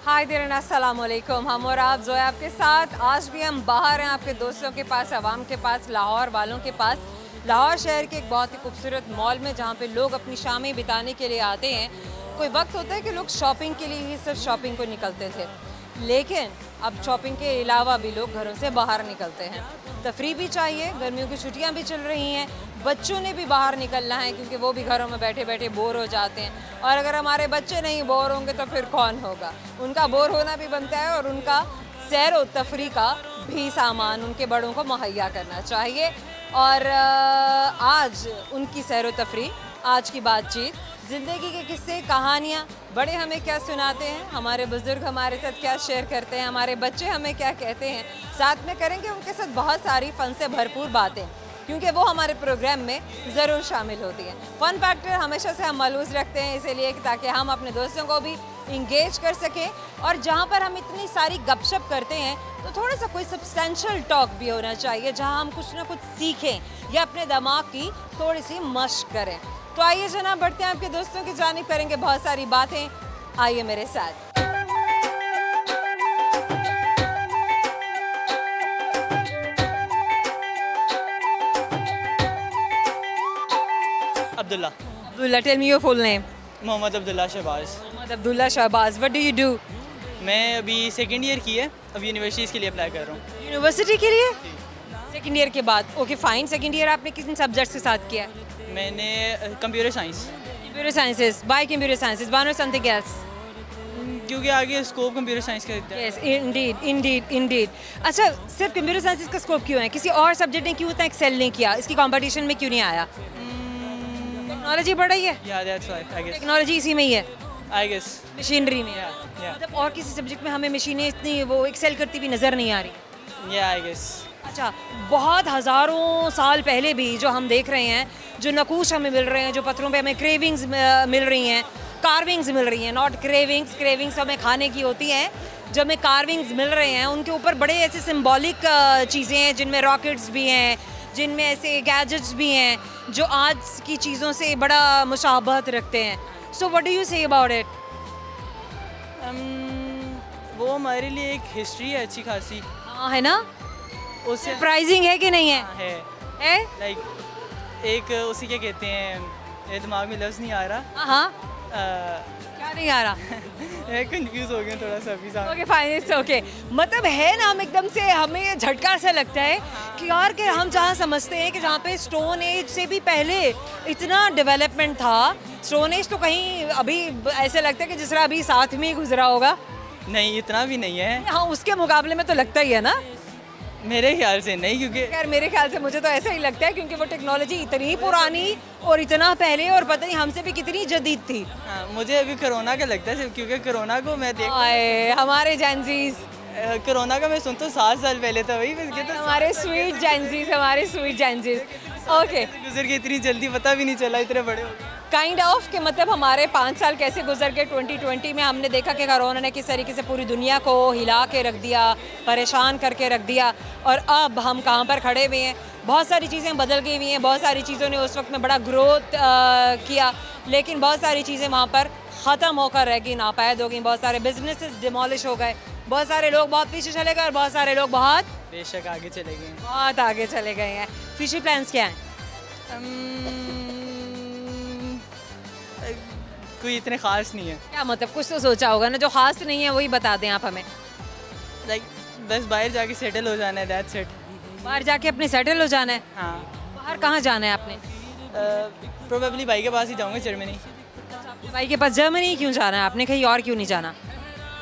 हाय देरन, अस्सलाम वालेकुम। हम और आप जो है आपके साथ आज भी हम बाहर हैं, आपके दोस्तों के पास, आवाम के पास, लाहौर वालों के पास। लाहौर शहर के एक बहुत ही खूबसूरत मॉल में जहाँ पे लोग अपनी शामें बिताने के लिए आते हैं। कोई वक्त होता है कि लोग शॉपिंग के लिए ही सिर्फ शॉपिंग को निकलते थे, लेकिन अब शॉपिंग के अलावा भी लोग घरों से बाहर निकलते हैं। तफरी भी चाहिए, गर्मियों की छुट्टियां भी चल रही हैं, बच्चों ने भी बाहर निकलना है क्योंकि वो भी घरों में बैठे बैठे बोर हो जाते हैं। और अगर हमारे बच्चे नहीं बोर होंगे तो फिर कौन होगा? उनका बोर होना भी बनता है और उनका सैर व तफरी का भी सामान उनके बड़ों को मुहैया करना चाहिए। और आज उनकी सैर व तफरी, आज की बातचीत, ज़िंदगी के किस्से, कहानियाँ, बड़े हमें क्या सुनाते हैं, हमारे बुज़ुर्ग हमारे साथ क्या शेयर करते हैं, हमारे बच्चे हमें क्या कहते हैं, साथ में करेंगे उनके साथ बहुत सारी फ़न से भरपूर बातें, क्योंकि वो हमारे प्रोग्राम में ज़रूर शामिल होती हैं। फ़न फैक्टर हमेशा से हम मलूज़ रखते हैं, इसीलिए ताकि हम अपने दोस्तों को भी इंगेज कर सकें। और जहाँ पर हम इतनी सारी गपशप करते हैं तो थोड़ा सा कोई सब्सटेंशियल टॉक भी होना चाहिए, जहाँ हम कुछ ना कुछ सीखें या अपने दिमाग की थोड़ी सी मशक करें। तो आइए जनाब, बढ़ते हैं आपके दोस्तों की जानिब, करेंगे बहुत सारी बातें। आइए मेरे साथ। Abdullah. Abdullah, tell me your full name. Mohammad Abdullah Shahbaz. Mohammad Abdullah Shahbaz, what do you do? मैं अभी सेकेंड ईयर की है, अब यूनिवर्सिटीज़ के लिए अप्लाई कर रहा हूँ। यूनिवर्सिटी के लिए सेकेंड ईयर के बाद? Okay fine. सेकेंड ईयर आपने किन सब्जेक्ट्स के साथ किया? मैंने computer science. Computer sciences, bye computer sciences, one और समथिंग एल्स? क्योंकि आगे स्कोप कंप्यूटर साइंस का यस, इंडीड इंडीड इंडीड। अच्छा, सिर्फ कंप्यूटर साइंसेज का स्कोप क्यों है? किसी और सब्जेक्ट ने क्यों इतना एक्सेल नहीं किया? इसकी कंपटीशन में क्यों नहीं आया? टेक्नोलॉजी बढ़ रही है, टेक्नोलॉजी इसी में ही है, आई गेस मशीनरी में। मतलब और किसी सब्जेक्ट में हमें मशीनें इतनी वो एक्सेल करती हुई नज़र नहीं आ रही। I guess. अच्छा, बहुत हज़ारों साल पहले भी जो हम देख रहे हैं, जो नकूश हमें मिल रहे हैं, जो पत्थरों पे हमें क्रेविंग्स मिल रही हैं, कार्विंग्स मिल रही हैं, नॉट क्रेविंग्स, क्रेविंग्स हमें खाने की होती हैं, जो हमें कार्विंग्स मिल रहे हैं उनके ऊपर बड़े ऐसे सिंबॉलिक चीज़ें हैं, जिनमें रॉकेट्स भी हैं, जिनमें ऐसे गैजेट्स भी हैं जो आज की चीज़ों से बड़ा मुशाबहत रखते हैं। So what do you say about it? वो हमारे लिए एक हिस्ट्री है अच्छी खासी। हाँ, है ना? उससे सरप्राइजिंग है कि नहीं है? है लाइक एक उसी क्या कहते हैं, मेरे दिमाग में लफ्ज़ नहीं आ रहा। हाँ, क्या नहीं आ रहा? मैं कंफ्यूज हो गया थोड़ा सा अभी साथ। Okay fine, it's okay. मतलब है ना, हम एकदम से हमें झटका सा लगता है कि यार कि हम जहाँ समझते हैं कि जहाँ पे स्टोन एज से भी पहले इतना डेवलपमेंट था, स्टोन एज तो कहीं अभी ऐसे लगता है कि जिस तरह अभी साथ में ही गुजरा होगा। नहीं, इतना भी नहीं है। हाँ, उसके मुकाबले में तो लगता ही है ना। मेरे ख्याल से नहीं, क्योंकि यार मेरे ख्याल से मुझे तो ऐसा ही लगता है, क्योंकि वो टेक्नोलॉजी इतनी पुरानी और इतना पहले और पता नहीं हमसे भी कितनी जदीद थी। हाँ, मुझे अभी कोरोना का लगता है सिर्फ, क्योंकि कोरोना को मैं देख हमारे जेंजीज, कोरोना का मैं सुनता हूँ 7 साल पहले था, वही तो हमारे स्वीट जेंजीज, हमारे स्वीट जेंजीज। ओके, गुजर के इतनी जल्दी पता भी नहीं चला, इतने बड़े हो गए। काइंड ऑफ के मतलब हमारे 5 साल कैसे गुजर गए। 2020 में हमने देखा कि कोरोना ने किस तरीके से पूरी दुनिया को हिला के रख दिया, परेशान करके रख दिया, और अब हम कहाँ पर खड़े हुए हैं। बहुत सारी चीज़ें बदल गई हुई हैं, बहुत सारी चीज़ों ने उस वक्त में बड़ा ग्रोथ किया, लेकिन बहुत सारी चीज़ें वहाँ पर ख़त्म होकर रह गई, नापायद हो गई। बहुत सारे बिजनेसेस डिमोलिश हो गए, बहुत सारे लोग बहुत पीछे चले गए और बहुत सारे लोग बहुत बेशक आगे चले गए, बहुत आगे चले गए हैं। फ्यूचर प्लान्स क्या हैं? कोई इतने ख़ास नहीं है। क्या मतलब, कुछ तो सोचा होगा ना, जो ख़ास नहीं है वही बता दें आप हमें। लाइक बस बाहर जाके सेटल हो जाना है, दैट्स इट। बाहर जाके अपने सेटल हो जाना है? हाँ। बाहर कहाँ जाना है आपने? प्रोबेबली भाई के पास ही जाऊँगा, जर्मनी। भाई के पास जर्मनी क्यों जाना है आपने? कहीं और क्यों नहीं जाना?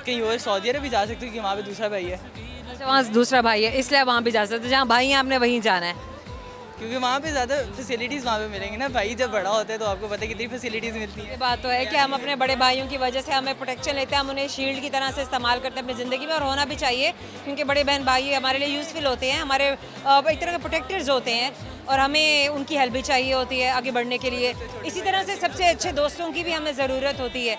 कहीं और सऊदी अरब भी जा सकते हो, कि वहाँ पे दूसरा भाई है। अच्छा, वहाँ दूसरा भाई है इसलिए वहाँ भी जा सकते, जहाँ भाई हैं आपने वहीं जाना है। क्योंकि वहाँ पे ज़्यादा फैसिलिटीज़ वहाँ पे मिलेंगी ना, भाई जब बड़ा होता है तो आपको पता है कितनी फैसिलिटीज़ मिलती ये हैं। बात तो है कि हम अपने बड़े भाइयों की वजह से हमें प्रोटेक्शन लेते हैं, हम उन्हें शील्ड की तरह से इस्तेमाल करते हैं अपनी ज़िंदगी में, और होना भी चाहिए, क्योंकि बड़े बहन भाई हमारे लिए यूज़फुल होते हैं, हमारे एक तरह के प्रोटेक्टर्स होते हैं, और हमें उनकी हेल्प भी चाहिए होती है आगे बढ़ने के लिए। इसी तरह से सबसे अच्छे दोस्तों की भी हमें ज़रूरत होती है।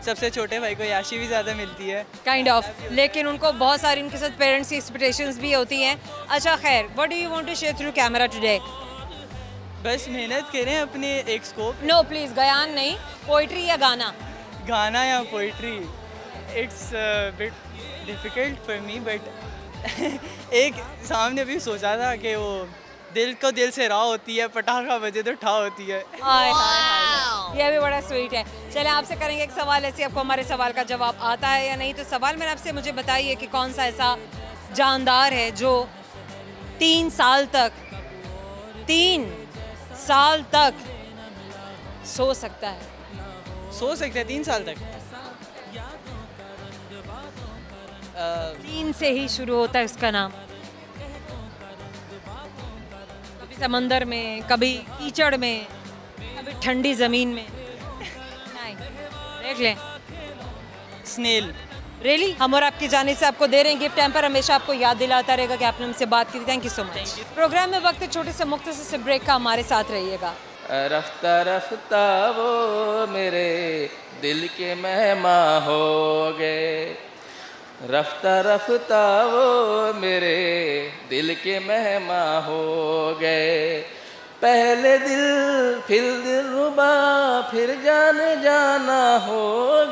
सबसे छोटे भाई को याशी भी ज़्यादा मिलती है, काइंड ऑफ, लेकिन उनको बहुत सारी उनके साथ पेरेंट्स की एक्सपेक्टेशंस भी होती हैं। अच्छा खैर, what do you want to share through camera today? बस मेहनत करें अपने एक स्कोप। नो प्लीज़, बयान नहीं, पोइट्री या गाना? गाना या poetry? It's bit difficult for me but एक सामने भी सोचा था कि वो दिल को दिल से राह होती है, पटाखा बजे तो ठा होती है। हाय हाय हाय, ये भी बड़ा स्वीट है। चले आपसे करेंगे एक सवाल, ऐसे आपको हमारे सवाल का जवाब आता है या नहीं। तो सवाल मेरा आपसे, मुझे बताइए कि कौन सा ऐसा जानदार है जो 3 साल तक सो सकता है। सो सकते हैं 3 साल तक? 3 से ही शुरू होता है उसका नाम। कभी समंदर में, कभी कीचड़ में, कभी ठंडी जमीन में। नहीं, देख लें। स्नेल। रियली हम और आपकी जाने से आपको दे रहे हैं गिफ्ट हैम्पर, हमेशा आपको याद दिलाता रहेगा कि आपने हमसे बात की थी। Thank you so much. Programme में वक्त छोटे से मुख्तसर से ब्रेक का, हमारे साथ रहिएगा। रफ्ता रफ्ता वो मेरे दिल के मेहमान हो गए, रफ्ता रफ्ता वो मेरे दिल के मेहमान हो गए, पहले दिल फिर दिलरुबा फिर जाने जाना हो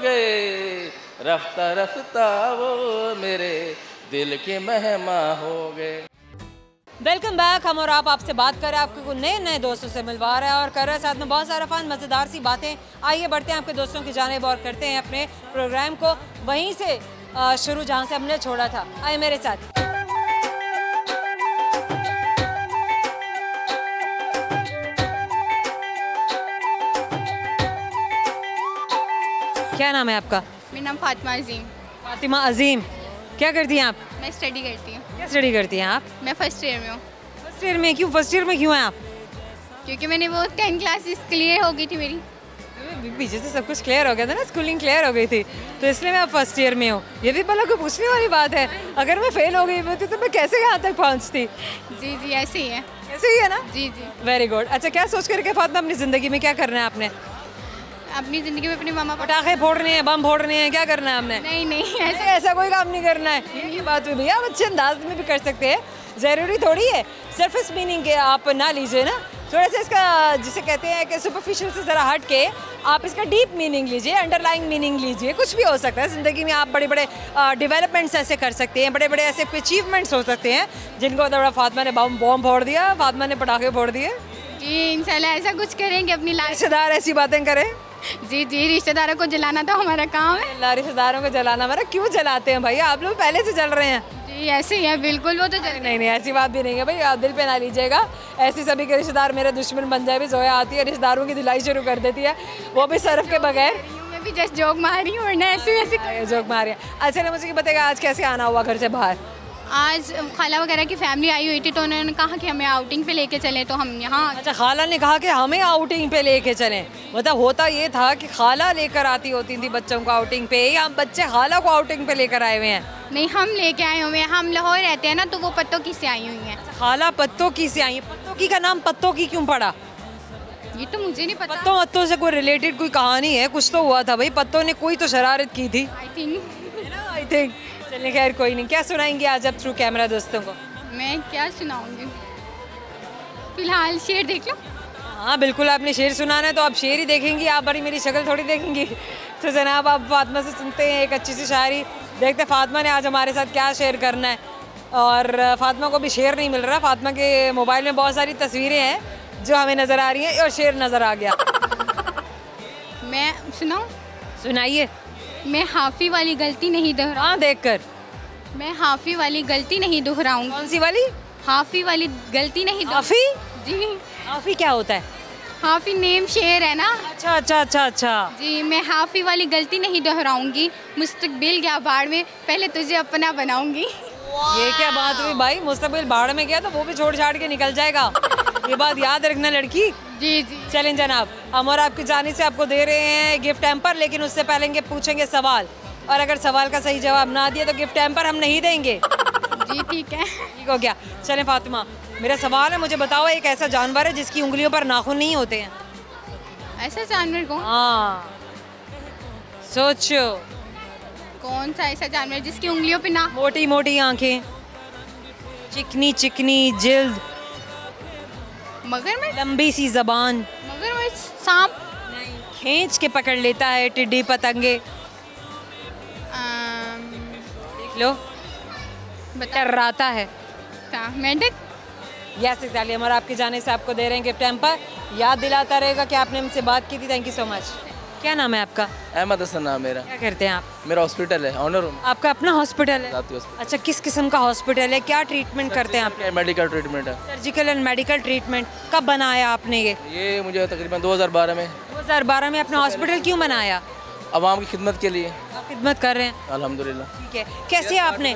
गए, रफ्ता रफ्ता वो मेरे दिल के मेहमान हो गए। Welcome back. हम और आप आपसे बात कर रहे हैं, आपको नए नए दोस्तों से मिलवा रहा है और कर रहे हैं साथ में बहुत सारा फन, मज़ेदार सी बातें। आइए बढ़ते हैं आपके दोस्तों की जानिब और करते हैं अपने प्रोग्राम को वहीं से शुरू जहां से हमने छोड़ा था। आइए मेरे साथ। क्या नाम है आपका? मेरा नाम फातिमा अजीम। फातिमा अजीम, क्या करती हैं आप? मैं स्टडी करती हूँ। क्या स्टडी करती हैं आप? मैं फर्स्ट ईयर में हूँ। फर्स्ट ईयर में? क्यों फर्स्ट ईयर में क्यों हैं आप? क्योंकि मैंने वो 10 क्लासेस क्लियर हो गई थी मेरी। पीछे से सब कुछ क्लियर हो गया था ना, स्कूलिंग क्लियर हो गई थी, तो इसलिए मैं अब फर्स्ट ईयर में हूँ। ये भी भला कोई पूछने वाली बात है? अगर मैं फेल हो गई होती तो मैं कैसे यहाँ तक पहुँचती? जी जी ऐसे ही है। ऐसे ही है ना? जी जी। Very good. अच्छा, क्या सोच करके फातिमा अपनी ज़िंदगी में क्या करना है आपने? अपनी ज़िंदगी में अपने मामा पापा। पटाखे फोड़ने हैं, बम फोड़ने हैं, क्या करना है आपने? नहीं नहीं ऐसे ऐसा कोई काम नहीं करना है। ये बात हुई भैया, आप अच्छे अंदाज में भी कर सकते हैं, ज़रूरी थोड़ी है सरफेस मीनिंग के आप ना लीजिए ना, थोड़ा सा इसका जिसे कहते हैं कि सुपरफिशियल से ज़रा हट के आप इसका डीप मीनिंग लीजिए, अंडरलाइंग मीनिंग लीजिए। कुछ भी हो सकता है ज़िंदगी में, आप बड़े बड़े डेवलपमेंट्स ऐसे कर सकते हैं, बड़े बड़े ऐसे अचीवमेंट्स हो सकते हैं जिनको बड़ा फातिमा ने बम फोड़ दिया, फातिमा ने पटाखे फोड़ दिए। जी इंशाल्लाह ऐसा कुछ करेंगे अपनी लाइफ। रिश्तेदार ऐसी बातें करें? जी जी, रिश्तेदारों को जलाना तो हमारा काम है। अल्लाह, रिश्तेदारों को जलाना हमारा? क्यों जलाते हैं भैया, आप लोग पहले से जल रहे हैं। जी ऐसे ही है बिल्कुल, वो तो नहीं नहीं ऐसी बात भी नहीं है भाई, आप दिल पे ना लीजिएगा। ऐसी सभी के रिश्तेदार मेरे दुश्मन बन जाए भी। जोया आती है, रिश्तेदारों की दिलाई शुरू कर देती है, वो भी सर्फ के बगैर। मैं भी जस्ट जोक मार रही हूँ, वरना ऐसे ऐसे जोक मारिए। अच्छा ना, मुझे बताएगा आज कैसे आना हुआ घर से बाहर? आज खाला वगैरह की फैमिली आई हुई थी, तो उन्होंने कहा कि हमें आउटिंग पे लेके चलें, तो हम यहाँ। अच्छा, खाला ने कहा कि हमें आउटिंग पे लेके चलें। मतलब होता ये था कि खाला लेकर आती होती थी बच्चों को आउटिंग पे, या बच्चे खाला को आउटिंग पे लेकर आए हुए हैं? नहीं, हम लेके आए हुए हैं। हम लाहौर रहते हैं ना, तो वो पत्तों की से आई हुई हैं। खाला पत्तों की से आई है। पत्तों की का नाम पत्तों की क्यों पड़ा? ये तो मुझे नहीं पता। पत्तों से कोई रिलेटेड कोई कहानी है? कुछ तो हुआ था भाई, पत्तों ने कोई तो शरारत की थी। I think. चलिए खैर कोई नहीं। क्या सुनाएंगे आज आप थ्रू कैमरा दोस्तों को? मैं क्या सुनाऊंगी, फिलहाल शेर देख लो। हाँ बिल्कुल, आपने शेर सुनाना है तो आप शेर ही देखेंगी, आप बड़ी मेरी शक्ल थोड़ी देखेंगी। तो जनाब आप फातिमा से सुनते हैं एक अच्छी सी शायरी, देखते फातिमा ने आज हमारे साथ क्या शेयर करना है। और फातिमा को भी शेर नहीं मिल रहा, फातिमा के मोबाइल में बहुत सारी तस्वीरें हैं जो हमें नज़र आ रही हैं और शेर नज़र आ गया। मैं सुनाऊं? सुनाइए। मैं हाफी वाली गलती नहीं दोहराऊं। हाँ देख कर। मैं हाफी वाली गलती नहीं दोहराऊंगी। कौन सी वाली? हाफी वाली गलती नहीं। हाफी? जी। हाफी क्या होता है? हाफी नेम शेर है ना। अच्छा अच्छा अच्छा अच्छा। जी, मैं हाफी वाली गलती नहीं दोहराऊंगी, मुस्तकबिल गया बाढ़ में, पहले तुझे अपना बनाऊंगी। ये क्या बात हुई भाई, मुस्तकबिल बाढ़ में गया तो वो भी छोड़ छाड़ के निकल जाएगा। ये बात याद रखना लड़की। जी जी। चलें जनाब, हम और आपकी जानिब से आपको दे रहे हैं गिफ्ट हैम्पर, लेकिन उससे पहले पूछेंगे सवाल, और अगर सवाल का सही जवाब ना दिया तो गिफ्ट हैम्पर हम नहीं देंगे। जी ठीक है। ठीक हो गया। चलें फातिमा, मेरा सवाल है, मुझे बताओ एक ऐसा जानवर है जिसकी उंगलियों पर नाखून नहीं होते हैं। ऐसा जानवर कौन? हाँ सोचो। कौन सा ऐसा जानवर जिसकी उंगलियों पे ना? मोटी मोटी आंखें, चिकनी चिकनी जिल्द, मगरमच्छ? लंबी सी जबान। मगरमच्छ? सांप? खींच के पकड़ लेता है टिड्डी पतंगे। लो बता टर्राता है। मेंढक। यस एग्जैक्टली, हमारा आपके जाने से आपको दे रहे हैं गिफ्ट हैम्पर। याद दिलाता रहेगा कि आपने हमसे बात की थी। Thank you so much. क्या नाम है आपका? अहमद हसन नाम मेरा। क्या करते हैं आप? मेरा हॉस्पिटल है, ऑनर हूँ। आपका अपना हॉस्पिटल है? जाती हॉस्पिटल। अच्छा, किस किस्म का हॉस्पिटल है? क्या ट्रीटमेंट करते हैं आप? मेडिकल ट्रीटमेंट है। Surgical and medical treatment. कब बनाया आपने ये मुझे तकरीबन 2012 में। 2012 में आपने हॉस्पिटल क्यों बनाया? आवाम की खिदमत के लिए। आप खिदमत कर रहे हैं, अल्हम्दुलिल्लाह। ठीक है। कैसे आपने,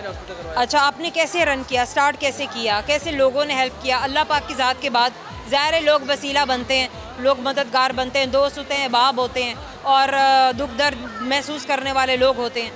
अच्छा आपने कैसे रन किया, स्टार्ट कैसे किया, कैसे लोगों ने हेल्प किया? अल्लाह पाक की ज़ात के बाद ज़ाहिर है लोग वसीला बनते हैं, लोग मददगार बनते हैं, दोस्त होते हैं, बाब होते हैं और दुख दर्द महसूस करने वाले लोग होते हैं।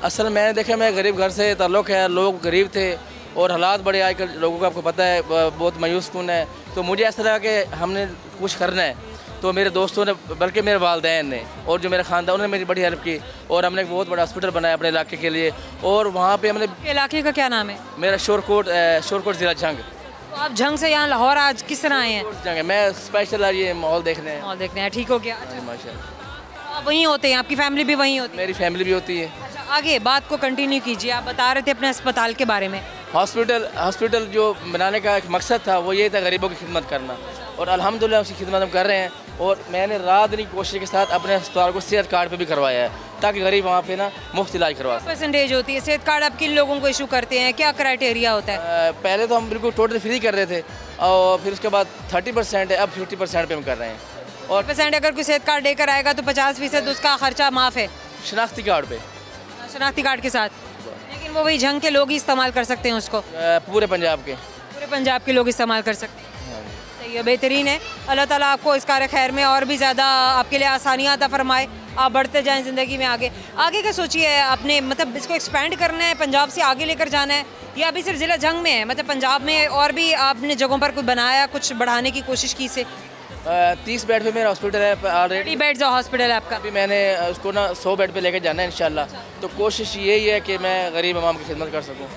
असल मैंने देखा, मैं गरीब घर से ताल्लुक़ है, लोग गरीब थे और हालात बड़े आजकल लोगों को आपको पता है बहुत मायूस कुन है। तो मुझे ऐसा लगा कि हमने कुछ करना है, तो मेरे दोस्तों ने बल्कि मेरे वालदैन ने और जो मेरा ख़ानदान उन्होंने मेरी बड़ी हेल्प की और हमने एक बहुत बड़ा हॉस्पिटल बनाया अपने इलाके के लिए। और वहाँ पे हमने, इलाके का क्या नाम है? मेरा शोरकोट ज़िला झंग। तो आप झंग से यहाँ लाहौर आज किस तरह आए हैं? जंग है, मैं स्पेशल आज ये माहौल देखने हैं। मॉल देखने हैं, ठीक हो गया। अच्छा, माशाल्लाह, आप वहीं होते हैं, आपकी फैमिली भी वहीं होती है? मेरी फैमिली भी होती है। अच्छा, आगे बात को कंटिन्यू कीजिए। आप बता रहे थे अपने अस्पताल के बारे में। हॉस्पिटल जो बनाने का एक मकसद था वो ये था गरीबों की खिदमत करना, और अल्हम्दुलिल्लाह उसकी खिदमत हम कर रहे हैं। और मैंने रात दिन की कोशिश के साथ अपने अस्पताल को सेहत कार्ड पे भी करवाया है ताकि गरीब वहाँ पे ना मुफ्त इलाज करवा सकें। परसेंटेज होती है सेहत कार्ड? आप किन लोगों को इशू करते हैं, क्या क्राइटेरिया होता है? पहले तो हम बिल्कुल टोटल फ्री कर रहे थे और फिर उसके बाद 30% है, अब 50% पे हम कर रहे हैं। और परसेंट अगर कोई सेहत कार्ड लेकर आएगा तो 50% उसका खर्चा माफ़ है शनाख्ती कार्ड पे, शनाख्ती कार्ड के साथ। लेकिन वो वही झंग के लोग ही इस्तेमाल कर सकते हैं उसको? पूरे पंजाब के। पूरे पंजाब के लोग इस्तेमाल कर सकते हैं। सही है, बेहतरीन है। अल्लाह ताला आपको इस कार खैर में और भी ज़्यादा आपके लिए आसानियाँ अता फरमाए, आप बढ़ते जाएं ज़िंदगी में आगे। आगे का सोचिए आपने, मतलब इसको एक्सपेंड करना है, पंजाब से आगे लेकर जाना है, या अभी सिर्फ ज़िला झंग में है? मतलब पंजाब में और भी आपने जगहों पर कोई बनाया, कुछ बढ़ाने की कोशिश की से? 30 बेड पे मेरा हॉस्पिटल है ऑलरेडी। 30 बेड्स का हॉस्पिटल है आपका? अभी मैंने उसको ना 100 बेड पे लेके जाना है इंशाल्लाह। तो कोशिश यही है कि मैं गरीब आवाम की खिदमत कर सकूँ।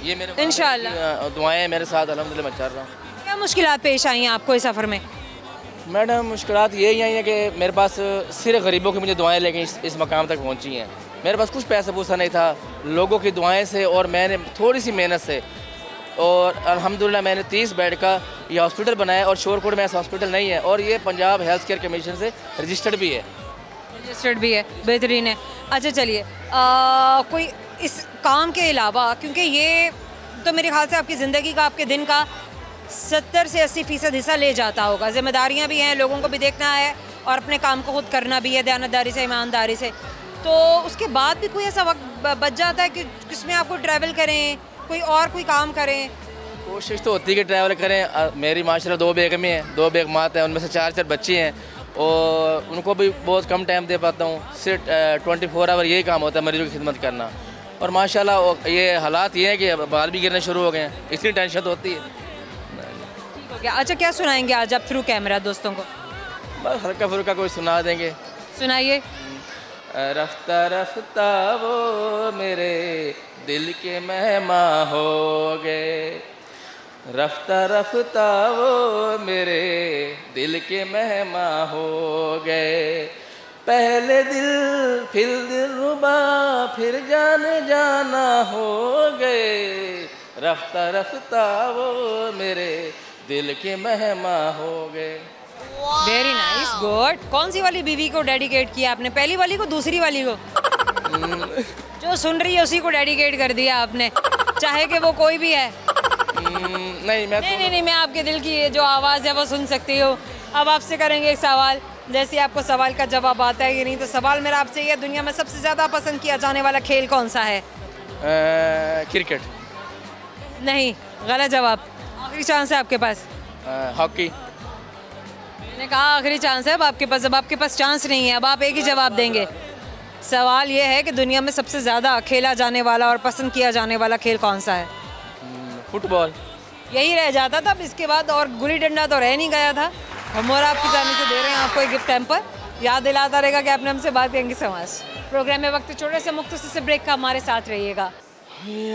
ये मेरे इंशाल्लाह दुआएं हैं मेरे साथ, अल्हम्दुलिल्लाह मैं चल रहा हूँ। क्या मुश्किलात पेश आई हैं आपको इस सफ़र में? मैडम मुश्किलात यही आई हैं कि मेरे पास सिर्फ गरीबों की मुझे दुआएं लेके इस मकाम तक पहुंची हैं। मेरे पास कुछ पैसा पूसा नहीं था, लोगों की दुआएं से और मैंने थोड़ी सी मेहनत से, और अल्हम्दुलिल्लाह मैंने 30 बेड का ये हॉस्पिटल बनाया। और शोरकोट में ऐसा हॉस्पिटल नहीं है, और ये पंजाब हेल्थ केयर कमीशन से रजिस्टर्ड भी है। रजिस्टर्ड भी है, बेहतरीन है। अच्छा चलिए, कोई इस काम के अलावा, क्योंकि ये तो मेरे ख्याल से आपकी ज़िंदगी का, आपके दिन का 70 से 80% हिस्सा ले जाता होगा। जिम्मेदारियां भी हैं, लोगों को भी देखना है और अपने काम को खुद करना भी है, दयानतदारी से, ईमानदारी से। तो उसके बाद भी कोई ऐसा वक्त बच जाता है कि जिसमें आपको ट्रैवल करें, कोई काम करें? कोशिश तो होती है कि ट्रैवल करें। मेरी माशाल्लाह 2 बेगमें हैं, 2 बेगमात हैं, उनमें से 4 बच्चे हैं और उनको भी बहुत कम टाइम दे पाता हूँ। सिर्फ 24 आवर यही काम होता है, मरीजों की खिदमत करना। और माशाल्लाह ये हालात ये हैं कि बाल भी गिरने शुरू हो गए हैं, इतनी टेंशन तो होती है। अच्छा, क्या सुनाएंगे आज आप थ्रू कैमरा दोस्तों को? बस हल्का फुल्का कोई सुना देंगे। सुनाइए। रफ्ता रफ्ता वो मेरे दिल के मेहमान हो गए, रफ्ता रफ्ता वो मेरे दिल के मेहमान हो गए। पहले दिल फिर दिलरुबा फिर जाने जाना हो गए, रफ्ता रफ्ता वो मेरे दिल के मेहमान हो गए। Very nice, good. कौन सी वाली बीवी को डेडिकेट किया आपने? पहली वाली को, दूसरी वाली को? जो सुन रही है उसी को डेडिकेट कर दिया आपने, चाहे कि वो कोई भी है? नहीं मैं आपके दिल की जो आवाज़ है वो सुन सकती हूँ। अब आपसे करेंगे एक सवाल, जैसे आपको सवाल का जवाब आता है कि नहीं, तो सवाल मेरा आपसे ये, दुनिया में सबसे ज़्यादा पसंद किया जाने वाला खेल कौन सा है? क्रिकेट। नहीं, गलत जवाब। आखिरी चांस है आपके पास। हॉकी। मैंने कहा आखिरी चांस है अब आपके पास। अब आपके पास चांस नहीं है, अब आप एक ही जवाब देंगे। सवाल ये है कि दुनिया में सबसे ज़्यादा खेला जाने वाला और पसंद किया जाने वाला खेल कौन सा है? फुटबॉल। यही रह जाता था अब इसके बाद, और गुल्ली डंडा तो रह नहीं गया था। हम और आपकी जाने से दे रहे हैं आपको एक गिफ्ट हैम्पर। याद दिलाता रहेगा कि आपने हमसे बात करेंगे समाज प्रोग्राम में। वक्त छोटे से मुख्तसर से ब्रेक का, हमारे साथ रहिएगा।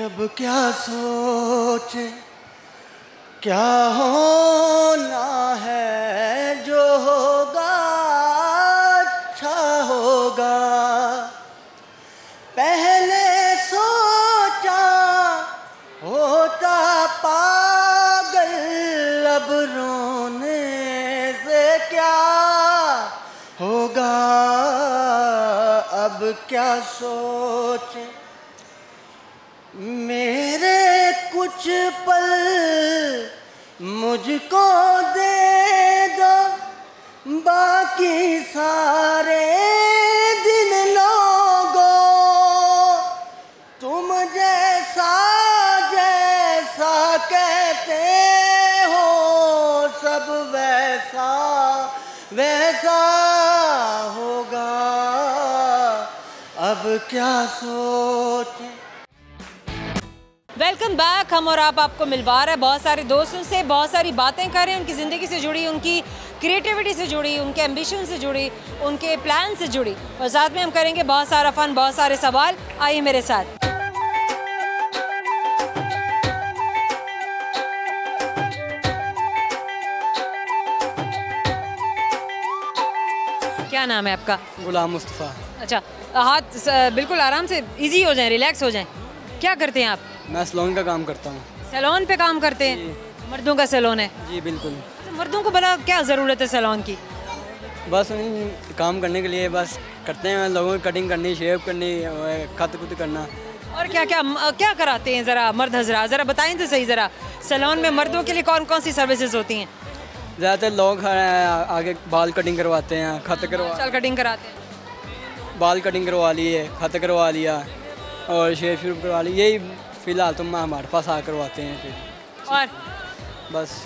अब क्या सोचे, क्या होना है, जो होगा अच्छा होगा। पहले सोच अब क्या सोचे, मेरे कुछ पल मुझको दे दो, बाकी सारे दिन लोगों तुम जैसा जैसा कहते हो, सब वैसा वैसा होगा, अब क्या सोचे। Welcome back. हम और आपको मिलवा रहे हैं बहुत सारे दोस्तों से, बहुत सारी बातें कर रहे हैं उनकी ज़िंदगी से जुड़ी, उनकी क्रिएटिविटी से जुड़ी, उनके एम्बिशन से जुड़ी, उनके प्लान से जुड़ी, और साथ में हम करेंगे बहुत सारा फन, बहुत सारे सवाल। आइए मेरे साथ। क्या नाम है आपका? गुलाम मुस्तफ़ा। अच्छा, हाथ बिल्कुल आराम से, इजी हो जाएं, रिलैक्स हो जाएं। क्या करते हैं आप? मैं सैलून का काम करता हूँ। सैलून पे काम करते हैं? मर्दों का सैलून है? जी बिल्कुल। तो मर्दों को भला क्या ज़रूरत है सैलून की? बस उन्हीं काम करने के लिए बस करते हैं, लोगों की कटिंग करनी, शेव करनी, खत खुद करना। और क्या क्या क्या कराते हैं ज़रा मर्द हजरात, ज़रा बताएं तो सही ज़रा, सैलून में मर्दों के लिए कौन कौन सी सर्विसेज होती हैं? ज़्यादातर लोग आगे बाल कटिंग करवाते हैं, खत करवा, बाल कटिंग कराते हैं? बाल कटिंग करवा लिए, खत करवा लिया और शेव शुरू करवा ली। यही फ़िलहाल तो हमारे पास आ करवाते हैं फिर। और बस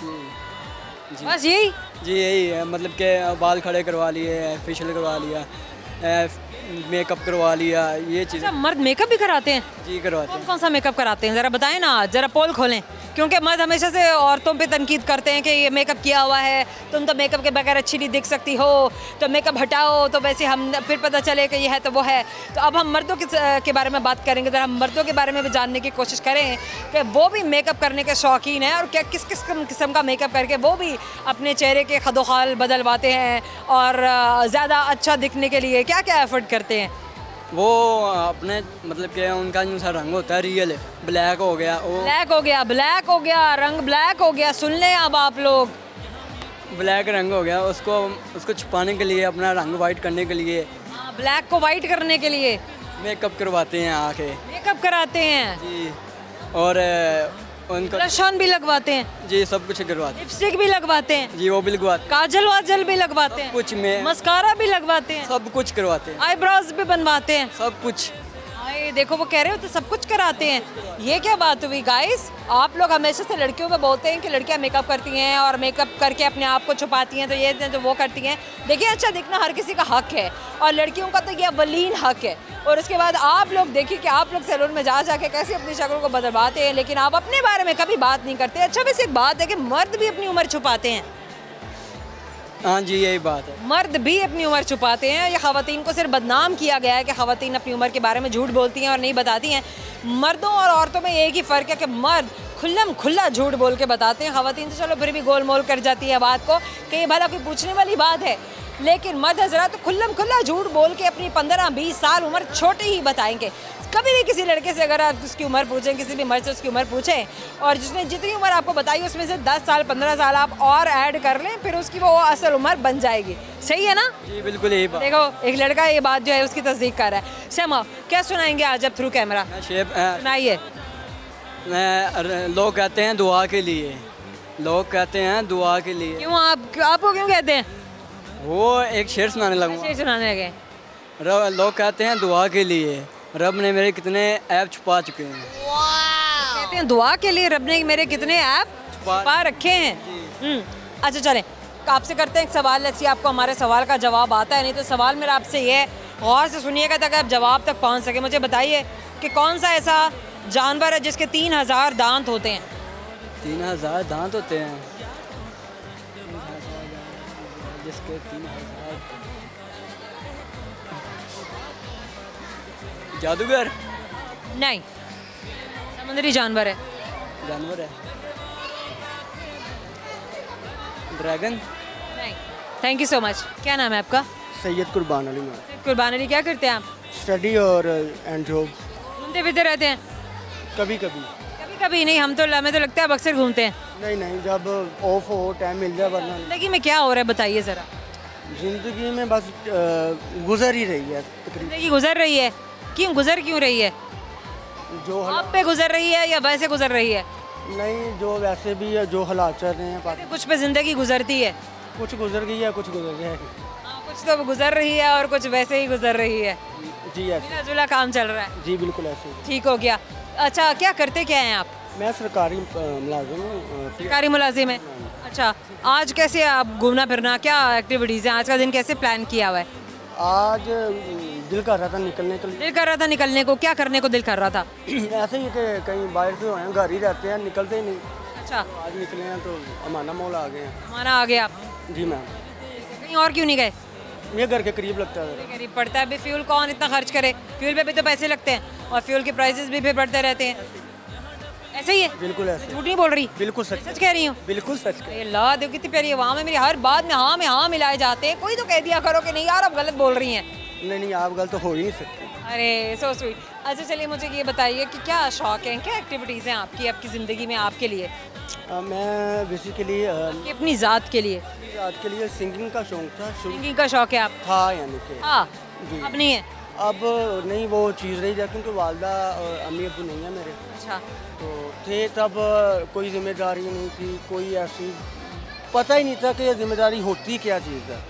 जी बस यही? जी यही है, मतलब कि बाल खड़े करवा लिए, फेशियल करवा लिया, मेकअप करवा लिया, ये चीज़। अच्छा, मर्द मेकअप भी कराते हैं? जी करवाते कौन हैं। कौन सा मेकअप कराते हैं ज़रा बताएं ना, ज़रा पोल खोलें, क्योंकि मर्द हमेशा से औरतों पे तनकीद करते हैं कि ये मेकअप किया हुआ है, तुम तो मेकअप के बगैर अच्छी नहीं दिख सकती हो, तो मेकअप हटाओ तो वैसे हम फिर पता चले कि ये है तो वो है। तो अब हम मर्दों के बारे में बात करेंगे, ज़रा हम मर्दों के बारे में भी जानने की कोशिश करें कि वो भी मेकअप करने के शौकीन हैं और क्या किस किस किस्म का मेकअप करके वो भी अपने चेहरे के खदोखाल बदलवाते हैं और ज़्यादा अच्छा दिखने के लिए क्या क्या एफर्ट करते हैं। वो अपने मतलब कि उनका जो सा रंग होता है रियल है, ब्लैक हो गया, वो ब्लैक हो गया, ब्लैक हो गया, रंग ब्लैक हो गया। सुन लें अब आप लोग, ब्लैक रंग हो गया, उसको छुपाने के लिए, अपना रंग वाइट करने के लिए ब्लैक को वाइट करने के लिए मेकअप करवाते हैं, आके मेकअप कराते हैं जी। और उनको ब्लश ऑन भी लगवाते हैं, जी सब कुछ करवाते लिपस्टिक भी लगवाते हैं, हैं जी, वो भी लगवाते काजल वाजल भी लगवाते हैं, कुछ में मस्कारा भी लगवाते हैं, सब कुछ करवाते हैं, आईब्रोज भी बनवाते हैं। सब कुछ। आए देखो वो कह रहे हो तो सब कुछ कराते हैं। ये क्या बात हुई गाइस? आप लोग हमेशा से लड़कियों में बोलते हैं कि लड़कियां मेकअप करती हैं और मेकअप करके अपने आप को छुपाती हैं, तो ये तो वो करती हैं। देखिए, अच्छा दिखना हर किसी का हक है और लड़कियों का तो ये अव्वलीन हक है। और उसके बाद आप लोग देखिए कि आप लोग सैलून में जा जाके कैसे अपनी शक्ल को बदलवाते हैं, लेकिन आप अपने बारे में कभी बात नहीं करते। अच्छा, वैसे एक बात है कि मर्द भी अपनी उम्र छुपाते हैं। हाँ जी यही बात है, मर्द भी अपनी उम्र छुपाते हैं। ये ख़वातीन को सिर्फ बदनाम किया गया है कि ख़वातीन अपनी उम्र के बारे में झूठ बोलती हैं और नहीं बताती हैं। मर्दों और औरतों में एक ही फ़र्क है कि मर्द खुल्लम खुल्ला झूठ बोल के बताते हैं। ख़वातीन तो चलो फिर भी गोल मोल कर जाती है बात को कि ये भला कोई पूछने वाली बात है, लेकिन मर्द हज़रात तो खुल्लम खुल्ला झूठ बोल के अपनी 15-20 साल उम्र छोटी ही बताएंगे। कभी भी किसी लड़के से अगर आप उसकी उम्र पूछें, किसी भी मर्द से उसकी उम्र पूछें, और जिसने जितनी उम्र आपको बताई उसमें से 10 साल 15 साल आप और ऐड कर लें, फिर उसकी वो असल उम्र बन जाएगी। सही है ना? जी बिल्कुल यही बात। देखो एक लड़का ये बात जो है उसकी तस्दीक कर रहा है। समा, क्या सुनाएंगे आज अब थ्रू कैमरा? सुनाइए। लोग कहते हैं दुआ के लिए, लोग कहते हैं दुआ के लिए। क्यों आपको क्यों कहते हैं? वो एक शेर सुनाने लगूँ। शेर सुनाने लगे। लोग कहते हैं दुआ के लिए, रब ने मेरे कितने ऐप छुपा चुके हैं। कहते हैं दुआ के लिए रब ने मेरे कितने ऐप छुपा रखे हैं। अच्छा चलें, आपसे करते हैं एक सवाल। ऐसी आपको हमारे सवाल का जवाब आता है, नहीं तो सवाल मेरा आपसे ये है, गौर से सुनिएगा ताकि आप जवाब तक पहुंच सके। मुझे बताइए कि कौन सा ऐसा जानवर है जिसके 3000 दांत होते हैं? 3000 दांत होते हैं, जिसके 3000। जादूगर? नहीं, समुद्री जानवर है। जानवर है, ड्रैगन? नहीं। Thank you so much. क्या नाम है आपका? सैयद कुर्बान अली। कुर्बान अली, क्या करते हैं आप? स्टडी और एंड जॉब। घूमते फिरते रहते हैं? कभी कभी। कभी कभी नहीं, हमें तो लगता है आप अक्सर घूमते हैं। नहीं, जब ऑफ हो टाइम मिल जाए, वरना जिंदगी में क्या हो रहा है बताइए ज़रा। ज़िंदगी में बस गुजर ही रही है तकरीबन। ज़िंदगी गुजर रही है, क्यों रही है? जो आप पे गुजर रही है या वैसे गुजर रही है? नहीं, जो वैसे भी है, जो हालात चल रहे हैं, कुछ पे ज़िंदगी गुजरती है। कुछ गुजर गई है, कुछ गुजर गया है। हाँ, कुछ तो गुजर रही है और कुछ वैसे ही गुजर रही है। जी ऐसे। मिला जुला काम चल रहा है। जी बिल्कुल ऐसे। ठीक हो गया। अच्छा, क्या करते क्या हैं आप? मैं सरकारी मुलाजिम हूँ। सरकारी मुलाजिम है। अच्छा, आज कैसे आप घूमना फिरना, क्या एक्टिविटीज़ हैं? आज का दिन कैसे प्लान किया हुआ है? आज दिल कर रहा था निकलने के लिए। दिल कर रहा था निकलने को, क्या करने को दिल कर रहा था? ऐसे ही कि कहीं बाहर से हैं, घर ही रहते हैं, निकलते ही नहीं। अच्छा, आज निकले हैं तो अमाना मॉल आ गए हैं। माना आ गए आप। जी मैम। कहीं और क्यों नहीं गए? ये घर के करीब लगता है। करीब पड़ता है। अभी फ्यूल कौन इतना खर्च करे? फ्यूल पे भी तो पैसे लगते हैं और फ्यूल के प्राइसेस भी फिर बढ़ते रहते हैं। ऐसे ही है? बिल्कुल ऐसे। झूठ नहीं बोल रही? बिल्कुल सच। सच कह रही हूँ? बिल्कुल सच। अल्लाह, देखो कितनी प्यारी आवाम है मेरी। हर बात में हाँ मिलाए जाते हैं। कोई तो कह दिया करो कि नहीं यार आप गलत बोल रही हैं। नहीं, आप गलत तो हो ही नहीं सकते। अरे सो स्वीट। अच्छा चलिए, मुझे ये बताइए कि क्या शौक है, क्या एक्टिविटीज़ हैं आपकी ज़िंदगी में, आपके लिए, मैं बेसिकली कि अपनी ज़ात के लिए? आज के लिए सिंगिंग का शौक था। सिंगिंग का शौक है आप? था यानी कि। हाँ, जी। अब नहीं है? अब नहीं, वो चीज़ रही जा, क्योंकि वालदा और अम्मी अब्बू नहीं है मेरे। अच्छा। तो थे तब, कोई जिम्मेदारी नहीं थी, कोई ऐसी पता ही नहीं था कि ये जिम्मेदारी होती क्या चीज़ है।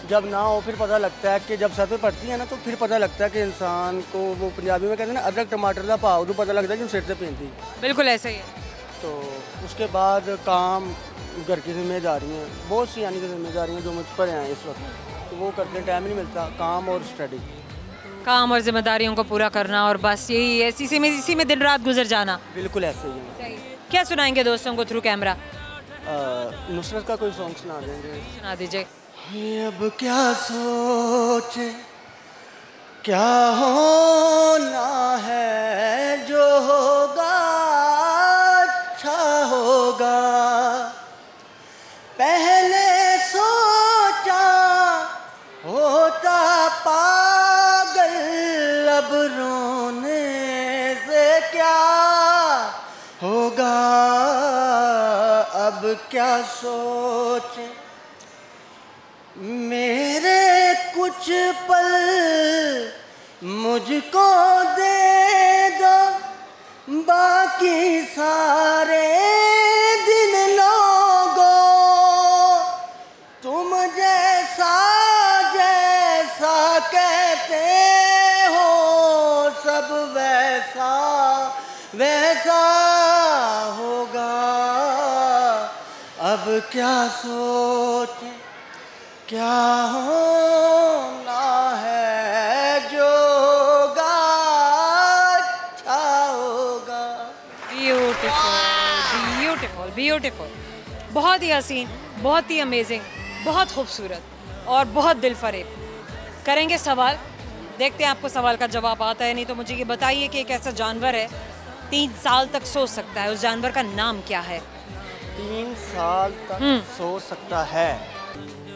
जब ना हो फिर पता लगता है कि जब सर पे पड़ती है ना, तो फिर पता लगता है कि इंसान को, वो पंजाबी में कहते हैं ना, अदरक टमाटर का भाव, तो पता लगता है कि सिर से पेंदी। बिल्कुल ऐसा ही है। तो उसके बाद काम, घर की जिम्मेदारियाँ, बहुत सी यानी कि जिम्मेदारियाँ जो मुझ पर हैं इस वक्त, तो वो करने टाइम नहीं मिलता। काम और स्टडी, काम और जिम्मेदारियों को पूरा करना, और बस यही है, इसी में दिन रात गुजर जाना। बिल्कुल ऐसे ही है। क्या सुनाएंगे दोस्तों को थ्रू कैमरा? नुसरत का कोई सॉन्ग सुना देंगे। सुना दीजिए। अब क्या सोचे, क्या होना है, जो होगा अच्छा होगा। पहले सोचा होता पागल, अब रोने से क्या होगा। अब क्या सोचे, मेरे कुछ पल मुझको दे दो, बाकी सारे दिन लोगों, तुम जैसा जैसा कहते हो, सब वैसा वैसा होगा। अब क्या सोचे, क्या होना है, जो होगा अच्छा होगा। ब्यूटीफुल ब्यूटीफुल ब्यूटीफुल, बहुत ही हसीन, बहुत ही अमेजिंग, बहुत खूबसूरत और बहुत दिल फरेब। करेंगे सवाल, देखते हैं आपको सवाल का जवाब आता है नहीं तो मुझे ये बताइए कि एक ऐसा जानवर है 3 साल तक सो सकता है, उस जानवर का नाम क्या है? 3 साल तक सो सकता है।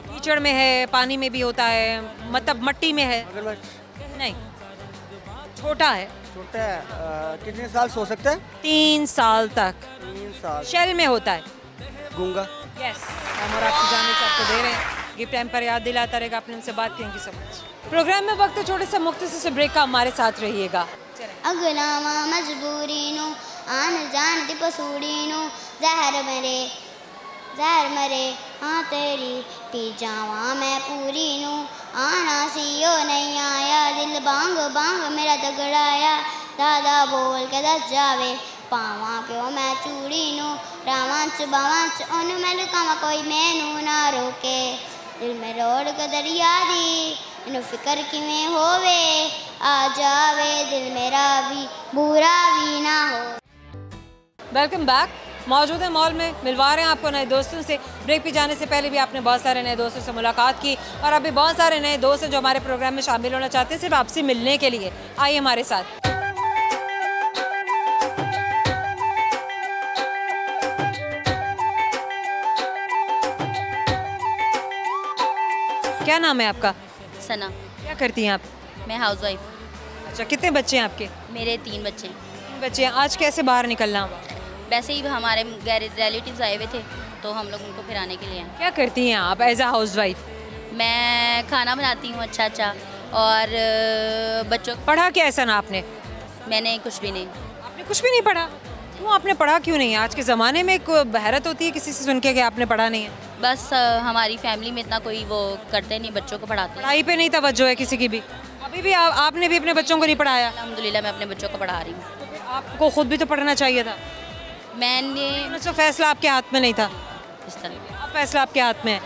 कीचड़ में है, पानी में भी होता है, मतलब मट्टी में है? नहीं, छोटा है। छोटा है। कितने साल सो सकता है? 3 साल तक। 3 साल। शेल में होता है। गूंगा। यस, और आपकी जाने से आपको दे रहे हैं गिफ्ट, टाइम पर याद दिलाता रहेगा। आपने हमसे बात करेंगी सब कुछ। प्रोग्राम में वक्त छोटे से मुख्तसर से ब्रेक का, हमारे साथ रहिएगा। अगलावा मजबूरी नो आन जान दी पसूड़ी नो, जहर मरे हाँ तेरी पी जावा मैं पूरी नू, आना सीओ नहीं आया, दिल बांग बांग मेरा दगड़ाया, दादा बोल के दस जावे, पावा क्यों मैं चूड़ी नू, रावांच बावांच ओनू मैं लुकावा, कोई मैनू ना रोके, दिल में रोड का दरिया दी, इनू फिक्र किमें होवे, आ जावे दिल मेरा भी, बुरा भी ना हो। Welcome back. मौजूद है मॉल में, मिलवा रहे हैं आपको नए दोस्तों से। ब्रेक पे जाने से पहले भी आपने बहुत सारे नए दोस्तों से मुलाकात की और अभी बहुत सारे नए दोस्त हैं जो हमारे प्रोग्राम में शामिल होना चाहते हैं सिर्फ आपसे मिलने के लिए। आइए हमारे साथ। क्या नाम है आपका? सना। क्या करती हैं आप? मैं हाउसवाइफ। अच्छा, कितने बच्चे हैं आपके? मेरे 3 बच्चे हैं। 3 बच्चे हैं। आज कैसे बाहर निकलना हुआ? वैसे ही हमारे रिलेटिव्स आए हुए थे तो हम लोग उनको फिराने के लिए आए। क्या करती हैं आप एज अ हाउसवाइफ? मैं खाना बनाती हूँ अच्छा अच्छा, और बच्चों पढ़ा क्या ऐसा ना आपने? मैंने कुछ भी नहीं। आपने कुछ भी नहीं पढ़ा? क्यों आपने पढ़ा क्यों नहीं? आज के ज़माने में हैरत होती है किसी से सुन के कि आपने पढ़ा नहीं है। बस हमारी फैमिली में इतना कोई वो करते नहीं, बच्चों को पढ़ाते हैं। पढ़ाई पे नहीं तवज्जो है किसी की भी? अभी भी आपने भी अपने बच्चों को नहीं पढ़ाया? अल्हम्दुलिल्लाह मैं अपने बच्चों को पढ़ा रही हूँ। तो फिर आपको खुद भी तो पढ़ना चाहिए था। मैंने तो फैसला आपके हाथ में नहीं था, इस तरह अब फैसला आपके हाथ में है।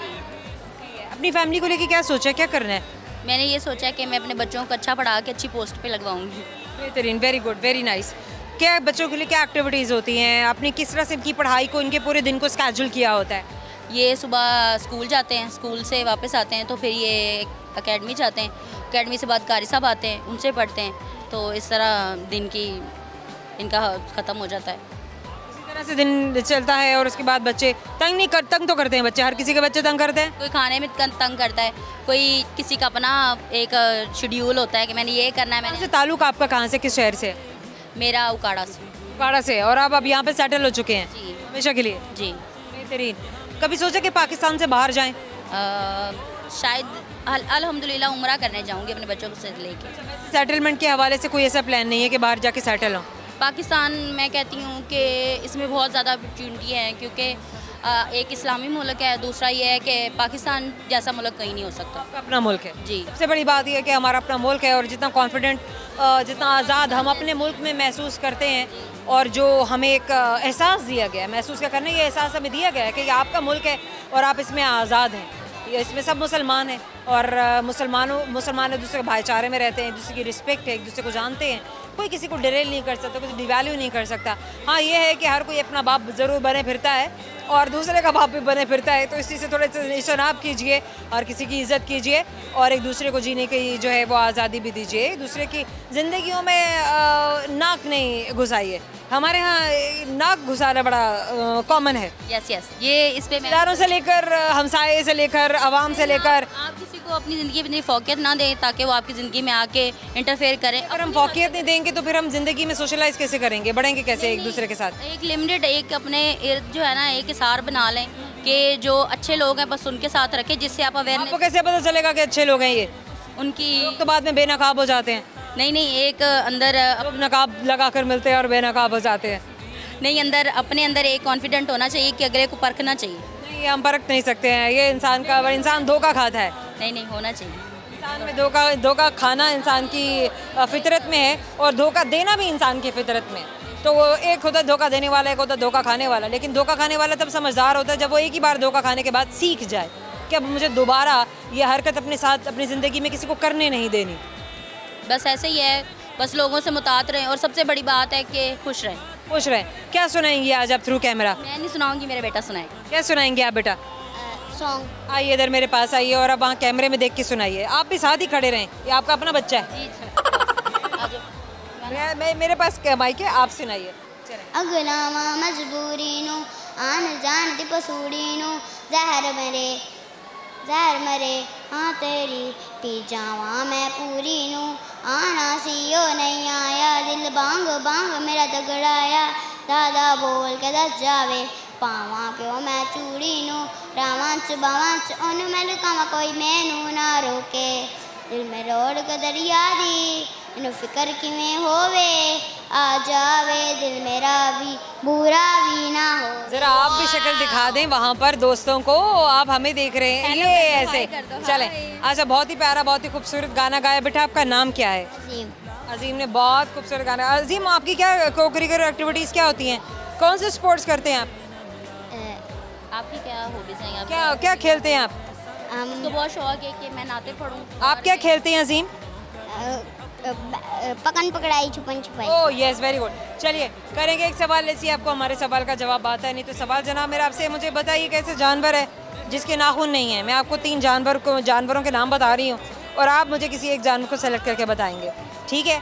अपनी फैमिली को लेके क्या सोचा है, क्या करना है? मैंने ये सोचा कि मैं अपने बच्चों को अच्छा पढ़ा के अच्छी पोस्ट पे लगवाऊंगी। बेहतरीन, वेरी गुड, वेरी नाइस। क्या बच्चों के लिए क्या एक्टिविटीज़ होती हैं? आपने किस तरह से इनकी पढ़ाई को, इनके पूरे दिन को स्केड्यूल किया होता है? ये सुबह स्कूल जाते हैं, स्कूल से वापस आते हैं तो फिर ये एकेडमी जाते हैं, एकेडमी से बाद कारी साहब आते हैं, उनसे पढ़ते हैं, तो इस तरह दिन की इनका ख़त्म हो जाता है। इसी तरह से दिन चलता है और उसके बाद बच्चे तंग तो करते हैं। बच्चे, हर किसी के बच्चे तंग करते हैं। कोई खाने में तंग करता है, कोई किसी का अपना एक शेड्यूल होता है कि मैंने ये करना है। वैसे ताल्लुक आपका कहाँ से, किस शहर से? मेरा उकाड़ा से। उकाड़ा से। और आप अब यहाँ पे सेटल हो चुके हैं जी हमेशा के लिए? जी। बेहतरीन। कभी सोचा कि पाकिस्तान से बाहर जाएं? शायद अल्हम्दुलिल्लाह उम्रा करने जाऊंगी अपने बच्चों से लेके। सेटलमेंट के हवाले से कोई ऐसा प्लान नहीं है कि बाहर जाके सेटल हो? पाकिस्तान मैं कहती हूँ कि इसमें बहुत ज़्यादा अपॉर्चुनिटी है, क्योंकि एक इस्लामी मुल्क है, दूसरा ये है कि पाकिस्तान जैसा मुल्क कहीं नहीं हो सकता। आपका अपना मुल्क है जी। सबसे बड़ी बात यह है कि हमारा अपना मुल्क है, और जितना कॉन्फिडेंट, जितना आज़ाद हम अपने मुल्क में महसूस करते हैं, और जो हमें एक एहसास दिया गया है, महसूस क्या करना, ये एहसास हमें दिया गया है कि ये आपका मुल्क है और आप इसमें आज़ाद हैं। इसमें सब मुसलमान हैं, और मुसलमान एक दूसरे के भाईचारे में रहते हैं, एक दूसरे की रिस्पेक्ट है, एक दूसरे को जानते हैं। कोई किसी को डिरेल नहीं कर सकता, कोई डिवैल्यू नहीं कर सकता। हाँ, ये है कि हर कोई अपना बाप ज़रूर बने फिरता है और दूसरे का बाप भी बने फिरता है, तो इस चीज़ से थोड़े इज्तनाब कीजिए और किसी की इज़्ज़त कीजिए, और एक दूसरे को जीने की जो है वो आज़ादी भी दीजिए। एक दूसरे की ज़िंदगियों में नाक नहीं घुसाइए। हमारे यहाँ नाक घुसाना बड़ा कॉमन है। यस यस, ये इस पे रिश्तेदारों से लेकर, हमसाये से लेकर, आवाम से लेकर। आप किसी को अपनी ज़िंदगी में इतनी फोकियत ना दें ताकि वो आपकी ज़िंदगी में आके इंटरफेयर करें। अगर हम फोकियत नहीं देंगे तो फिर हम ज़िंदगी में सोशलाइज कैसे करेंगे, बढ़ेंगे कैसे एक दूसरे के साथ? एक लिमिटेड, एक अपने इर्द जो है ना, एक हिसार बना लें कि जो अच्छे लोग हैं बस उनके साथ रखें, जिससे आप अवेयरनेस। आपको कैसे पता चलेगा कि अच्छे लोग हैं ये? उनकी तो बाद में बेनकाब हो जाते हैं। नहीं, एक अंदर नकाब लगा कर मिलते हैं और बेनकाब हो जाते हैं। नहीं, अंदर अपने अंदर एक कॉन्फिडेंट होना चाहिए कि अगले को परखना चाहिए। नहीं, हम परख नहीं सकते हैं, ये इंसान धोखा खाता है। नहीं, होना चाहिए। इंसान में धोखा खाना इंसान की फितरत में है, और धोखा देना भी इंसान की फितरत में। तो वो एक होता है धोखा देने वाला, एक होता है धोखा खाने वाला। लेकिन धोखा खाने वाला तब समझदार होता है जब वो एक ही बार धोखा खाने के बाद सीख जाए कि अब मुझे दोबारा ये हरकत अपने साथ, अपनी ज़िंदगी में किसी को करने नहीं देनी। बस ऐसे ही है, बस लोगों से मुतात रहें, और सबसे बड़ी बात है कि खुश रहें। खुश रहें। क्या सुनाएंगी आज आप थ्रू कैमरा? मैं नहीं सुनाऊंगी, मेरा बेटा सुनाएगा। क्या सुनाएंगे आप बेटा? सॉन्ग। आइए इधर मेरे पास आइए, और अब वहाँ कैमरे में देख के सुनाइए। आप भी साथ ही खड़े रहें, ये आपका अपना बच्चा है। मेरे पास माइक है, आप सुनाइए। अगलावा मजबूरी नू आन जान दी पसूड़ी नू जहर मरे हाँ तेरी पी जावा मैं पूरी नू आना सीओ नहीं आया दिल बांग बांग मेरा दगड़ाया दादा बोल के दस जावे पावा प्यो मैं चूड़ी नू रावांच बावांच ओनू मैं लुकावा कोई मैनू ना रोके दिल में रोड का दरिया दी इनू फिक्र किमें होवे आ जावे दिल मेरा भी बुरा भी ना हो। जरा आप भी शक्ल दिखा दें वहाँ पर दोस्तों को, आप हमें देख रहे हैं ये ऐसे चलें। अच्छा, बहुत ही प्यारा, बहुत ही खूबसूरत गाना गाया। बेटा आपका नाम क्या है? अजीम ने बहुत खूबसूरत गाना। अजीम, आपकी क्या को करिकुलर एक्टिविटीज़ क्या होती हैं? कौन से स्पोर्ट्स करते हैं आप? आपकी क्या हॉबीज़ हैं? क्या खेलते हैं आप? उसको बहुत शौक है कि मैं नाते पढ़ूं। आप क्या खेलते हैं अजीम? पकड़ पकड़ाई छुपन छुपाई। Oh yes, very good. चलिए करेंगे एक सवाल, ऐसी आपको हमारे सवाल का जवाब आता है नहीं तो सवाल जनाब मेरा आपसे, मुझे बताइए कैसे जानवर है जिसके नाखून नहीं है? मैं आपको 3 जानवरों के नाम बता रही हूँ, और आप मुझे किसी एक जानवर को सेलेक्ट करके बताएंगे, ठीक है?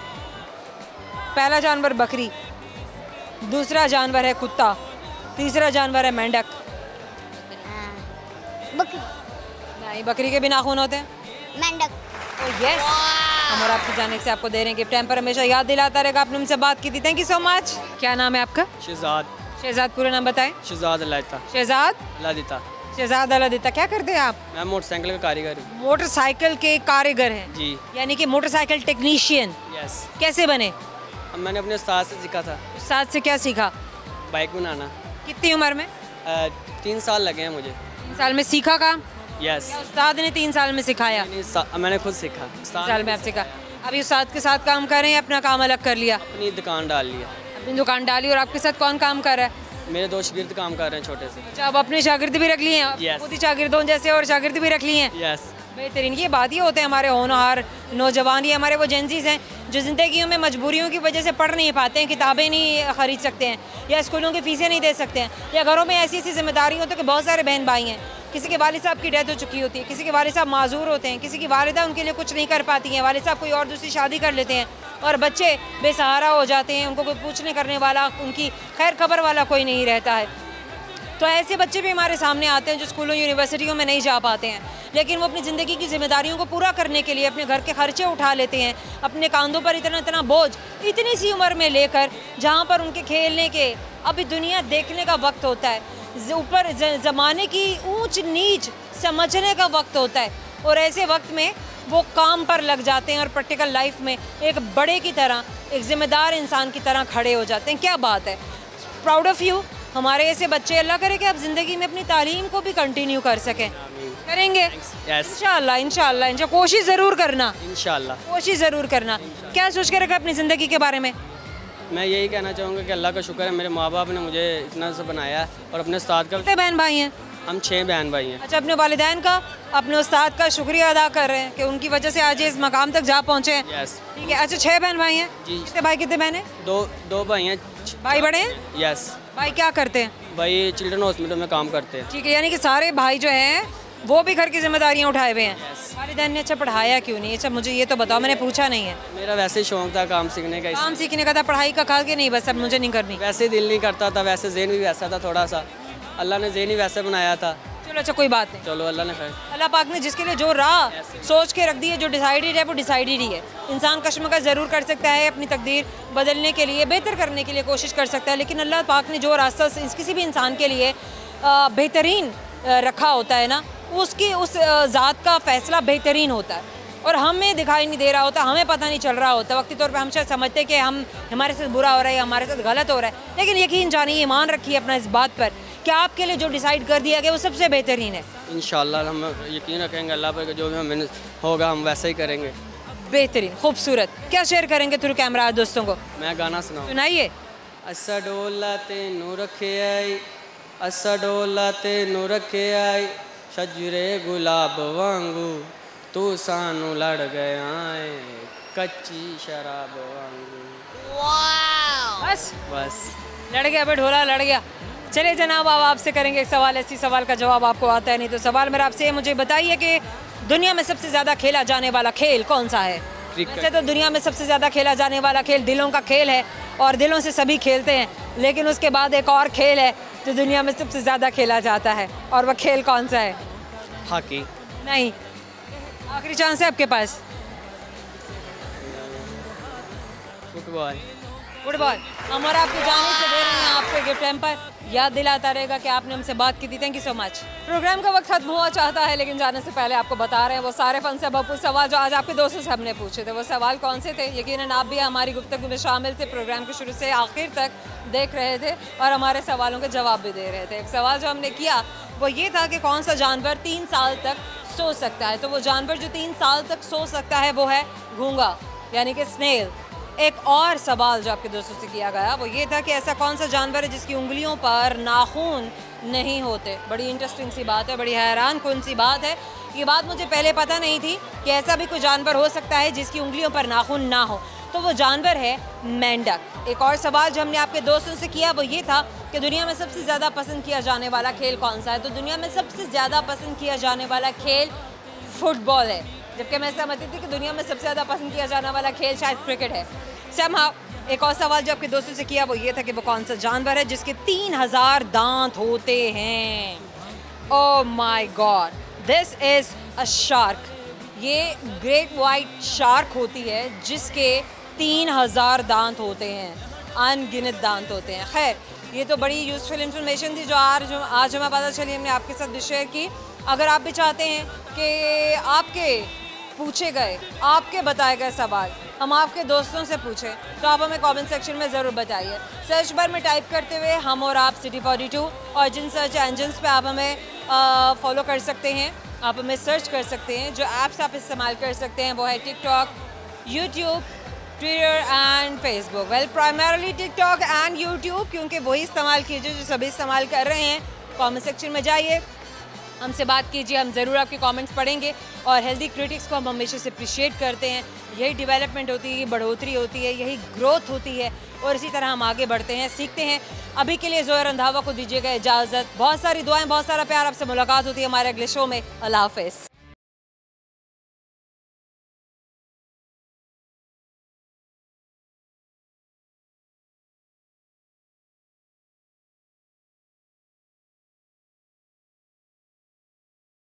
पहला जानवर बकरी, दूसरा जानवर है कुत्ता, तीसरा जानवर है मेंढक। बकरी नहीं, बकरी के भी नाखून होते हैं। मेंढक। ओह यस, हम और आपकी जाने से आपको दे रहे हैं गिफ्ट। टाइम पर हमेशा याद दिलाता रहेगा, आपने हमसे बात की थी। Thank you so much. क्या नाम है आपका? शहजाद। शहजाद, पूरा नाम बताएं। शहजाद अलादिता। शहजाद अलादिता। शहजाद अलादिता, क्या करते हैं आप? मैं मोटरसाइकिल का कारीगर हूँ। मोटरसाइकिल के कारीगर हैं जी। यानी कि मोटरसाइकिल टेक्नीशियन। यस। कैसे बने? अब मैंने अपने उस्ताद से सीखा था उस्ताद से क्या सीखा? बाइक बनाना। कितनी उम्र में? 3 साल लगे हैं मुझे। 3 साल में सीखा काम? यस। या उस्ताद ने 3 साल में सिखाया? मैंने खुद सीखा। 3 साल में आप सीखा। अभी उस्ताद के साथ काम कर रहे हैं, अपना काम अलग कर लिया? अपनी दुकान डाल लिया। अपनी दुकान डाली। और आपके साथ कौन काम कर रहा है? मेरे 2 शागिर्द काम कर रहे हैं छोटे से। अच्छा, अब अपने शागिर्द भी रख लिए हैं? Yes. खुद ही शागिर्दों जैसे और शागिर्द भी रख लिए हैं? यस। बेहतरीन। ये बात ही होते हैं हमारे होनहार नौजवान, ये हमारे वो जेंजीज हैं जो ज़िंदगियों में मजबूरियों की वजह से पढ़ नहीं पाते हैं, किताबें नहीं ख़रीद सकते हैं, या स्कूलों की फ़ीसें नहीं दे सकते हैं, या घरों में ऐसी ऐसी जिम्मेदारी होती है कि बहुत सारे बहन भाई हैं, किसी के वालिद साहब की डेथ हो चुकी होती है, किसी के वालिद साहब माजूर होते हैं, किसी की वालिदा उनके लिए कुछ नहीं कर पाती हैं, वालिद साहब कोई और दूसरी शादी कर लेते हैं और बच्चे बेसहारा हो जाते हैं, उनको कोई पूछने करने वाला, उनकी खैर खबर वाला कोई नहीं रहता है। तो ऐसे बच्चे भी हमारे सामने आते हैं जो स्कूलों यूनिवर्सिटियों में नहीं जा पाते हैं, लेकिन वो अपनी ज़िंदगी की जिम्मेदारियों को पूरा करने के लिए अपने घर के खर्चे उठा लेते हैं, अपने कंधों पर इतना इतना बोझ इतनी सी उम्र में लेकर, जहाँ पर उनके खेलने के, अभी दुनिया देखने का वक्त होता है, ऊपर ज़माने की ऊंच नीच समझने का वक्त होता है, और ऐसे वक्त में वो काम पर लग जाते हैं और प्रैक्टिकल लाइफ में एक बड़े की तरह, एक ज़िम्मेदार इंसान की तरह खड़े हो जाते हैं। क्या बात है, प्राउड ऑफ यू। हमारे ऐसे बच्चे, अल्लाह करे कि आप ज़िंदगी में अपनी तालीम को भी कंटिन्यू कर सकें। करेंगे इंशाअल्लाह, इंशाअल्लाह, कोशिश ज़रूर करना, इंशाअल्लाह कोशिश ज़रूर करना। क्या सोच के रखा अपनी ज़िंदगी के बारे में? मैं यही कहना चाहूँगा कि अल्लाह का शुक्र है, मेरे माँ बाप ने मुझे इतना सा बनाया और अपने उस्ताद का। कितने बहन भाई हैं? हम 6 बहन भाई हैं। अच्छा, अपने वालिदैन का, अपने उस्ताद का शुक्रिया अदा कर रहे हैं कि उनकी वजह से आज इस मकाम तक जा पहुँचे हैं। यस। ठीक है। अच्छा, 6 बहन भाई हैं? जी। कितने भाई कितने बहन हैं? 2 भाई हैं। भाई बड़े हैं? यस। भाई क्या करते हैं? भाई चिल्ड्रन हॉस्पिटल में काम करते हैं। ठीक है, यानी कि सारे भाई जो हैं वो भी घर की जिम्मेदारियां उठाए हुए हैं। वालिदैन ने अच्छा पढ़ाया क्यों नहीं? अच्छा, मुझे ये तो बताओ, मैंने पूछा नहीं है। मेरा वैसे ही शौक था काम सीखने का। काम सीखने का था, पढ़ाई का खा के नहीं, बस अब मुझे नहीं करनी। वैसे ही दिल नहीं करता था, वैसे ज़हन भी वैसा था थोड़ा सा, अल्लाह ने ज़हन ही वैसे बनाया था। चलो अच्छा, कोई बात नहीं, चलो अल्लाह ने खैर। अल्लाह पाक ने जिसके लिए जो राह सोच के रख दी है, जो डिसाइडेड है वो डिसाइडेड ही है। इंसान कश्मकश ज़रूर कर सकता है, अपनी तकदीर बदलने के लिए, बेहतर करने के लिए कोशिश कर सकता है, लेकिन अल्लाह पाक ने जो रास्ता किसी भी इंसान के लिए बेहतरीन रखा होता है ना, उसकी उस ज़ात का फ़ैसला बेहतरीन होता है, और हमें दिखाई नहीं दे रहा होता, हमें पता नहीं चल रहा होता। वक्ती तौर पे हम शायद समझते कि हमारे साथ बुरा हो रहा है, हमारे साथ गलत हो रहा है, लेकिन यकीन जानिए, ईमान रखिए अपना इस बात पर कि आपके लिए जो डिसाइड कर दिया गया वो सबसे बेहतरीन है। इंशाल्लाह हम यकीन रखेंगे अल्लाह पर, जो भी हमें होगा हम वैसा ही करेंगे। बेहतरीन, खूबसूरत। क्या शेयर करेंगे थ्रू कैमरा दोस्तों को? मैं गाना सुनाइए। असा डोला तेनू रखे आई, असा डोला तेनू रखे आई, शजरे गुलाब वांगू तू सानू लड़ गया है, कच्ची शराब वांगू। बस बस लड़ गया बे ढोला, लड़ गया। चलिए जनाब, अब आपसे करेंगे एक सवाल, ऐसी सवाल का जवाब आपको आता है नहीं, तो सवाल मेरा आपसे, मुझे बताइए कि दुनिया में सबसे ज़्यादा खेला जाने वाला खेल कौन सा है? वैसे तो दुनिया में सबसे ज़्यादा खेला जाने वाला खेल दिलों का खेल है, और दिलों से सभी खेलते हैं, लेकिन उसके बाद एक और खेल है जो दुनिया में सबसे ज़्यादा खेला जाता है, और वह खेल कौन सा है? हॉकी। नहीं, आखिरी चांस है आपके पास। फुटबॉल। फुटबॉल। हम और आपकी जाने से दे रहे हैं आपको गिफ्ट हैम्पर, याद दिलाता रहेगा कि आपने हमसे बात की थी। Thank you so much. Programme का वक्त खत्म हुआ चाहता है, लेकिन जाने से पहले आपको बता रहे हैं वो सारे फन से भरपूर सवाल जो आज आपके दोस्तों से हमने पूछे थे, वो सवाल कौन से थे? यकीनन आप भी हमारी गुफ्तगू में शामिल थे, प्रोग्राम के शुरू से आखिर तक देख रहे थे और हमारे सवालों के जवाब भी दे रहे थे। एक सवाल जो हमने किया वो ये था कि कौन सा जानवर 3 साल तक सो सकता है? तो वो जानवर जो 3 साल तक सो सकता है वो है घोंघा, यानी कि स्नेल। एक और सवाल जो आपके दोस्तों से किया गया वो ये था कि ऐसा कौन सा जानवर है जिसकी उंगलियों पर नाखून नहीं होते? बड़ी इंटरेस्टिंग सी बात है, बड़ी हैरान कुन सी बात है। ये बात मुझे पहले पता नहीं थी कि ऐसा भी कोई जानवर हो सकता है जिसकी उंगलियों पर नाखून ना हो, तो वो जानवर है मेंढक। एक और सवाल जो हमने आपके दोस्तों से किया वो ये था कि दुनिया में सबसे ज़्यादा पसंद किया जाने वाला खेल कौन सा है? तो दुनिया में सबसे ज़्यादा पसंद किया जाने वाला खेल फुटबॉल है, जबकि मैं समझती थी कि दुनिया में सबसे ज़्यादा पसंद किया जाने वाला खेल शायद क्रिकेट है। एक और सवाल जो आपके दोस्तों से किया वो ये था कि वो कौन सा जानवर है जिसके 3000 दांत होते हैं? Oh my God, this is a shark. ये ग्रेट वाइट शार्क होती है जिसके 3000 दांत होते हैं। अनगिनत दांत होते हैं। खैर, ये तो बड़ी यूज़फुल इन्फॉर्मेशन थी जो आज हमें पता चली, हमने आपके साथ भी शेयर की। अगर आप भी चाहते हैं कि आपके पूछे गए, आपके बताए गए सवाल हम आपके दोस्तों से पूछें, तो आप हमें कमेंट सेक्शन में ज़रूर बताइए। सर्च बार में टाइप करते हुए हम और आप सिटी 42 और जिन सर्च इंजन्स पे आप हमें फॉलो कर सकते हैं, आप हमें सर्च कर सकते हैं। जो ऐप्स आप इस्तेमाल कर सकते हैं वो है TikTok, YouTube, Twitter and Facebook. Well, primarily TikTok and YouTube, क्योंकि वही इस्तेमाल कीजिए जो सभी इस्तेमाल कर रहे हैं। कमेंट सेक्शन में जाइए, हमसे बात कीजिए, हम ज़रूर आपके कमेंट्स पढ़ेंगे। और हेल्दी क्रिटिक्स को हम हमेशा से अप्रिशिएट करते हैं। यही डेवलपमेंट होती है, बढ़ोतरी होती है, यही ग्रोथ होती है, और इसी तरह हम आगे बढ़ते हैं, सीखते हैं। अभी के लिए ज़ोहर रंधावा को दीजिएगा इजाज़त। बहुत सारी दुआएं, बहुत सारा प्यार। आपसे मुलाकात होती है हमारे अगले शो में। अल्लाह हाफ़िज़।